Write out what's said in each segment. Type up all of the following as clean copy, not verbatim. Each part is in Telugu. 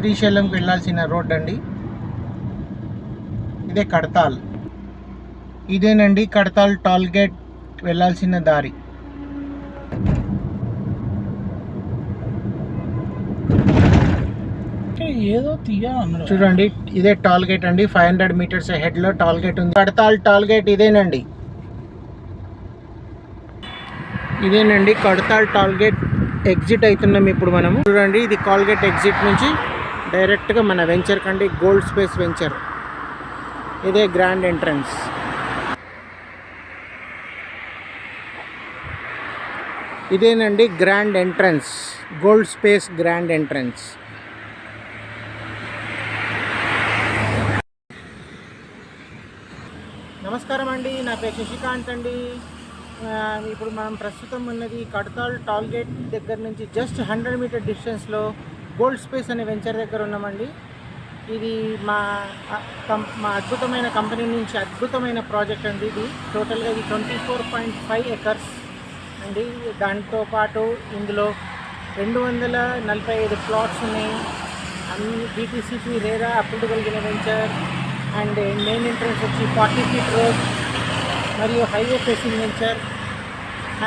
శ్రీశైలంకి వెళ్ళాల్సిన రోడ్ అండి. ఇదే కడతాల్. ఇదేనండి కడతాల్ టోల్ గేట్ వెళ్ళాల్సిన దారి. ఏదో చూడండి, ఇదే టోల్ గేట్ అండి. 500 మీటర్స్ హెడ్ లో టోల్ గేట్ ఉంది. కడతాల్ టోల్ గేట్ ఇదేనండి. ఇదేనండి కడతాల్ టోల్ గేట్ ఎగ్జిట్ అవుతున్నాం ఇప్పుడు మనము. చూడండి, ఇది కాల్గేట్ ఎగ్జిట్ నుంచి డైరెక్ట్గా మన వెంచర్ కండి, గోల్డ్ స్పేస్ వెంచర్. ఇదే గ్రాండ్ ఎంట్రన్స్. ఇదేనండి grand entrance, gold space grand entrance. నమస్కారం అండి, నా పేరు శశికాంత్ అండి. ఇప్పుడు మనం ప్రస్తుతం ఉన్నది కడతాల్ టోల్ గేట్ దగ్గర నుంచి జస్ట్ 100 మీటర్ డిస్టెన్స్లో గోల్డ్ స్పేస్ అనే వెంచర్ దగ్గర ఉన్నామండి. ఇది మా అద్భుతమైన కంపెనీ నుంచి అద్భుతమైన ప్రాజెక్ట్ అండి. ఇది టోటల్గా ఇది 24.5 ఎకర్స్ అండి. దాంతోపాటు ఇందులో 245 ప్లాట్స్ ఉన్నాయి. అన్ని డిటిసిపి రేరా అప్రూవ్ కలిగిన వెంచర్. అండ్ మెయిన్ ఎంట్రన్స్ వచ్చి 40 ఫీట్ రోడ్ మరియు హైవే ఫేసింగ్ వెంచర్.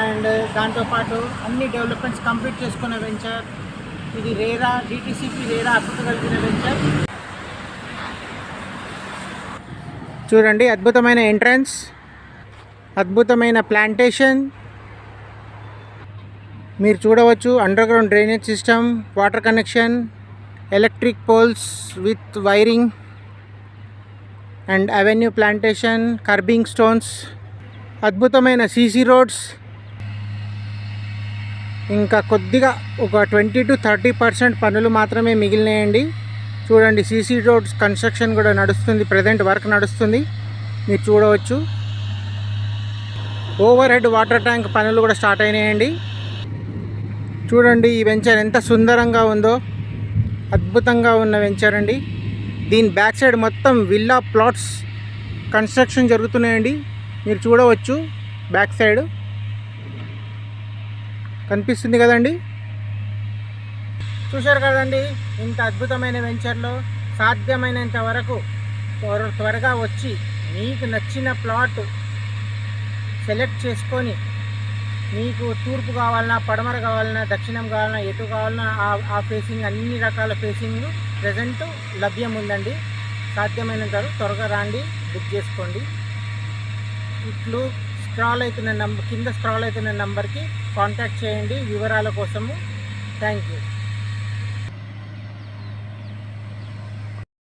అండ్ దాంతోపాటు అన్ని డెవలప్మెంట్స్ కంప్లీట్ చేసుకున్న వెంచర్. ఇది రేరా డిటిసిపి రేరా అప్రూవ్ కలిగిన వెంచర్. చూడండి, అద్భుతమైన ఎంట్రన్స్, అద్భుతమైన ప్లాంటేషన్ మీరు చూడవచ్చు. Underground drainage system, water connection, electric poles with wiring and avenue plantation, kerbing stones, అద్భుతమైన సీసీ రోడ్స్. ఇంకా కొద్దిగా ఒక 20 to 30% పనులు మాత్రమే మిగిలినాయండి. చూడండి, సీసీ రోడ్స్ కన్స్ట్రక్షన్ కూడా నడుస్తుంది, ప్రజెంట్ వర్క్ నడుస్తుంది, మీరు చూడవచ్చు. ఓవర్ హెడ్ వాటర్ ట్యాంక్ పనులు కూడా స్టార్ట్ అయినాయండి. చూడండి, ఈ వెంచర్ ఎంత సుందరంగా ఉందో, అద్భుతంగా ఉన్న వెంచర్ అండి. దీని బ్యాక్ సైడ్ మొత్తం విల్లా ప్లాట్స్ కన్స్ట్రక్షన్ జరుగుతున్నాయండి, మీరు చూడవచ్చు. బ్యాక్ సైడ్ కనిపిస్తుంది కదండి, చూశారు కదండి. ఇంత అద్భుతమైన వెంచర్లో సాధ్యమైనంత వరకు త్వరగా వచ్చి మీకు నచ్చిన ప్లాట్ సెలెక్ట్ చేసుకొని, మీకు తూర్పు కావాలన్నా, పడమర కావాలన్నా, దక్షిణం కావాలన్నా, ఎటు కావాలన్నా ఆ ఫేసింగ్, అన్ని రకాల ఫేసింగ్ ప్రజెంట్ లభ్యం ఉందండి. సాధ్యమైనంత త్వరగా రాండి, బుక్ చేసుకోండి. ఇట్లు కింద స్క్రాల్ అవుతున్న నంబర్కి కాంటాక్ట్ చేయండి వివరాల కోసము. Thank you.